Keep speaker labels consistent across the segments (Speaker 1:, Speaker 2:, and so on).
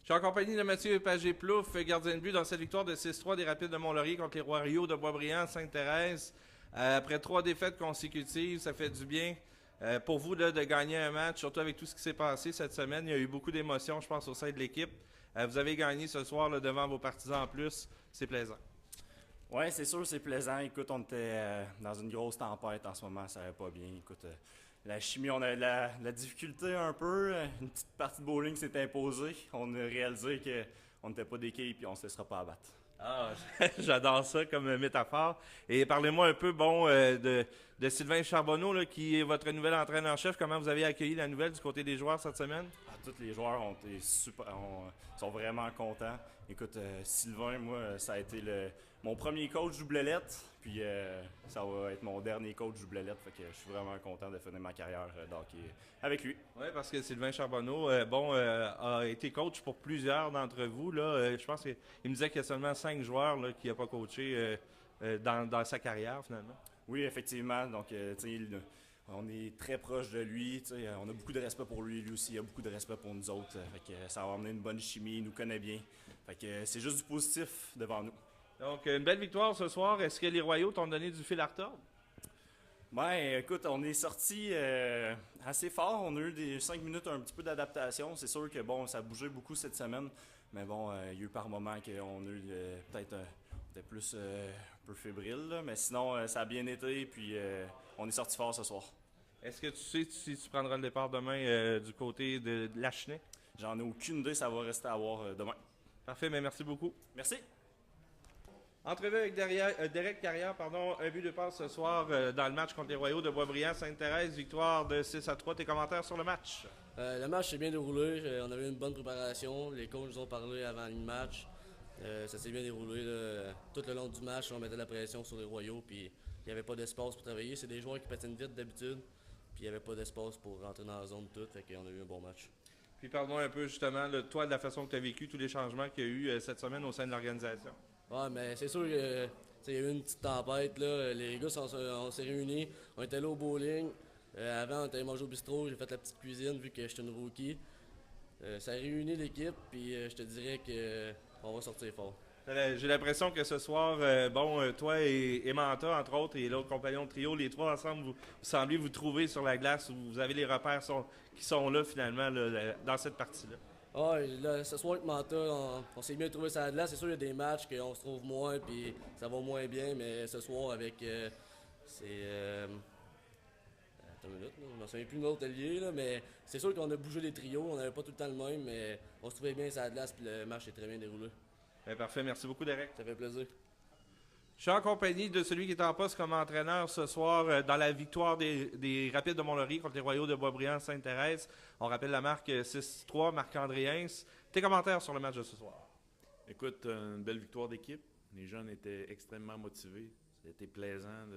Speaker 1: Je suis en compagnie de Mathieu Pagé-Plouffe, gardien de but dans cette victoire de 6-3 des Rapides de Mont-Laurier contre les Royaux de Boisbriand, Sainte-Thérèse. Après 3 défaites consécutives, ça fait du bien pour vous là, de gagner un match, surtout avec tout ce qui s'est passé cette semaine. Il y a eu beaucoup d'émotions, je pense, au sein de l'équipe. Vous avez gagné ce soir là, devant vos partisans en plus. C'est plaisant.
Speaker 2: Ouais, c'est sûr, c'est plaisant. Écoute, on était dans une grosse tempête en ce moment, ça va pas bien. Écoute, la chimie, on a la difficulté un peu. Une petite partie de bowling s'est imposée. On a réalisé qu'on n'était pas d'équipe et on ne se laissera pas abattre.
Speaker 1: Ah, j'adore ça comme métaphore. Et parlez-moi un peu de Sylvain Charbonneau, là, qui est votre nouvel entraîneur-chef. Comment vous avez accueilli la nouvelle du côté des joueurs cette semaine?
Speaker 2: Tous les joueurs ont été sont vraiment contents. Écoute, Sylvain, moi, ça a été mon premier coach doublelette, puis ça va être mon dernier coach doublelette. Fait que je suis vraiment content de finir ma carrière d'hockey avec lui.
Speaker 1: Oui, parce que Sylvain Charbonneau a été coach pour plusieurs d'entre vous. Là. Je pense qu'il me disait qu'il y a seulement 5 joueurs là, qu'il n'a pas coaché dans sa carrière, finalement.
Speaker 2: Oui, effectivement. Donc, tu sais, on est très proche de lui. On a beaucoup de respect pour lui. Lui aussi, il a beaucoup de respect pour nous autres. Fait que ça va amener une bonne chimie. Il nous connaît bien. Fait que c'est juste du positif devant nous.
Speaker 1: Donc, une belle victoire ce soir. Est-ce que les Royaux t'ont donné du fil à retordre?
Speaker 2: Ben, écoute, on est sorti assez fort. On a eu des 5 minutes, un petit peu d'adaptation. C'est sûr que bon, ça a bougé beaucoup cette semaine. Mais bon, il y a eu par moments qu'on a eu peut-être plus un peu fébrile. Là. Mais sinon, ça a bien été. Puis on est sorti fort ce soir.
Speaker 1: Est-ce que tu sais si tu prendras le départ demain du côté de Lachenay?
Speaker 2: J'en ai aucune idée. Ça va rester à voir demain.
Speaker 1: Parfait, mais merci beaucoup.
Speaker 2: Merci.
Speaker 1: Entrevue avec Derek Carrière, un but de passe ce soir dans le match contre les Royaux de Boisbriand, Sainte-Thérèse, victoire de 6-3. Tes commentaires sur le match?
Speaker 3: Le match s'est bien déroulé. On avait une bonne préparation. Les coachs nous ont parlé avant le match. Ça s'est bien déroulé. Là. Tout le long du match, on mettait la pression sur les Royaux. Puis il n'y avait pas d'espace pour travailler. C'est des joueurs qui patinent vite d'habitude. Puis il n'y avait pas d'espace pour rentrer dans la zone toute. Fait qu'on a eu un bon match.
Speaker 1: Puis parle-moi un peu justement, de toi, de la façon que tu as vécu tous les changements qu'il y a eu cette semaine au sein de l'organisation.
Speaker 3: Ouais, mais c'est sûr que il y a eu une petite tempête. Là. Les gars, on s'est réunis. On était là au bowling. Avant, on était mangé au bistrot. J'ai fait la petite cuisine vu que j'étais une rookie. Ça a réuni l'équipe, puis je te dirais qu'on va sortir fort.
Speaker 1: J'ai l'impression que ce soir, toi et Manta, entre autres, et l'autre compagnon de trio, les trois ensemble, vous semblez vous trouver sur la glace, où vous avez les repères qui sont là, finalement, là, dans cette partie-là.
Speaker 3: Ah, là, ce soir avec Manta, on s'est bien trouvé sur la glace. C'est sûr qu'il y a des matchs qu'on se trouve moins, puis ça va moins bien, mais ce soir, avec... Attends une minute, là. Je ne me souviens plus de notre allié, là, mais c'est sûr qu'on a bougé les trios, on n'avait pas tout le temps le même, mais on se trouvait bien sur la glace, puis le match est très bien déroulé.
Speaker 1: Bien, parfait, merci beaucoup, Derek.
Speaker 3: Ça fait plaisir.
Speaker 1: Je suis en compagnie de celui qui est en poste comme entraîneur ce soir dans la victoire des Rapides de Mont-Laurier contre les Royaux de Boisbriand, Sainte-Thérèse. On rappelle la marque 6-3, Marc-André Hens. Tes commentaires sur le match de ce soir?
Speaker 4: Écoute, une belle victoire d'équipe. Les jeunes étaient extrêmement motivés. C'était plaisant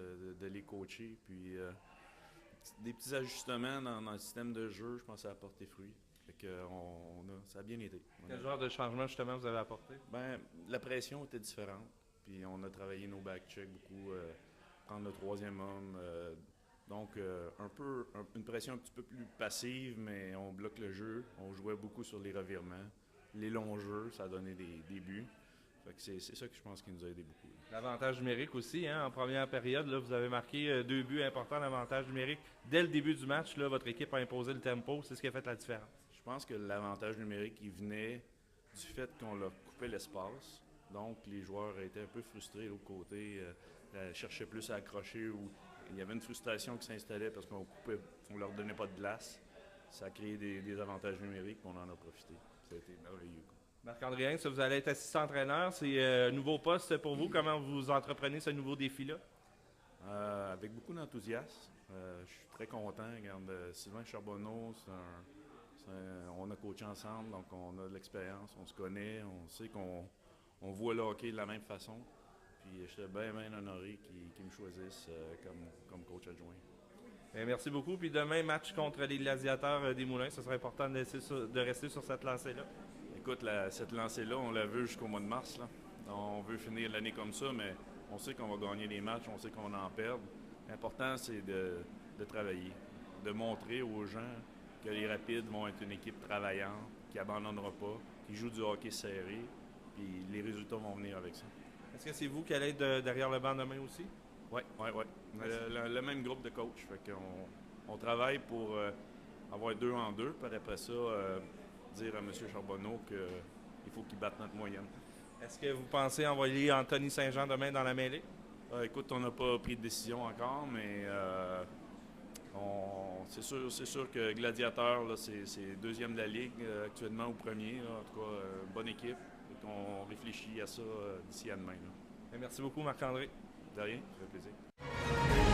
Speaker 4: de les coacher. Puis des petits ajustements dans le système de jeu, je pense que ça a porté fruit. Fait que ça a bien été.
Speaker 1: Quel genre de changement justement vous avez apporté?
Speaker 4: Ben, la pression était différente. Puis on a travaillé nos back-checks beaucoup, prendre le troisième homme. Donc, une pression un petit peu plus passive, mais on bloque le jeu. On jouait beaucoup sur les revirements. Les longs jeux, ça a donné des buts. Fait que c'est ça que je pense qui nous a aidé beaucoup.
Speaker 1: L'avantage numérique aussi, hein, en première période, là, vous avez marqué 2 buts importants d'avantage numérique. Dès le début du match, là, votre équipe a imposé le tempo. C'est ce qui a fait la différence.
Speaker 4: Je pense que l'avantage numérique, il venait du fait qu'on leur coupait l'espace. Donc, les joueurs étaient un peu frustrés de l'autre côté, cherchaient plus à accrocher. Il y avait une frustration qui s'installait parce qu'on leur donnait pas de glace. Ça a créé des avantages numériques, on en a profité. Ça a été merveilleux.
Speaker 1: Marc-André Hens, vous allez être assistant-entraîneur. C'est un nouveau poste pour vous. Comment vous entreprenez ce nouveau défi-là?
Speaker 4: Avec beaucoup d'enthousiasme. Je suis très content. Regarde, Sylvain Charbonneau, on a coaché ensemble, donc on a de l'expérience, on se connaît, on sait qu'on voit le hockey de la même façon. Puis j'étais bien honoré qu'ils me choisissent comme coach adjoint.
Speaker 1: Bien, merci beaucoup. Puis demain, match contre les Gladiateurs des Moulins. Ce serait important de rester sur cette lancée-là.
Speaker 4: Écoute, cette lancée-là, on la veut jusqu'au mois de mars. Là. On veut finir l'année comme ça, mais on sait qu'on va gagner des matchs, on sait qu'on va en perdre. L'important, c'est de travailler, de montrer aux gens que les Rapides vont être une équipe travaillante, qui n'abandonnera pas, ils jouent du hockey serré, puis les résultats vont venir avec ça.
Speaker 1: Est-ce que c'est vous qui allez être derrière le banc demain aussi?
Speaker 4: Oui. Le même groupe de coach. Fait qu'on travaille pour avoir 2 en 2, puis après ça, dire à M. Charbonneau qu'il faut qu'il batte notre moyenne.
Speaker 1: Est-ce que vous pensez envoyer Anthony Saint-Jean demain dans la mêlée?
Speaker 4: Écoute, on n'a pas pris de décision encore, mais c'est sûr que Gladiateur, là, c'est deuxième de la Ligue actuellement ou premier. Là, en tout cas, bonne équipe. On réfléchit à ça d'ici à demain. Là.
Speaker 1: Merci beaucoup, Marc-André.
Speaker 4: De rien, ça fait plaisir.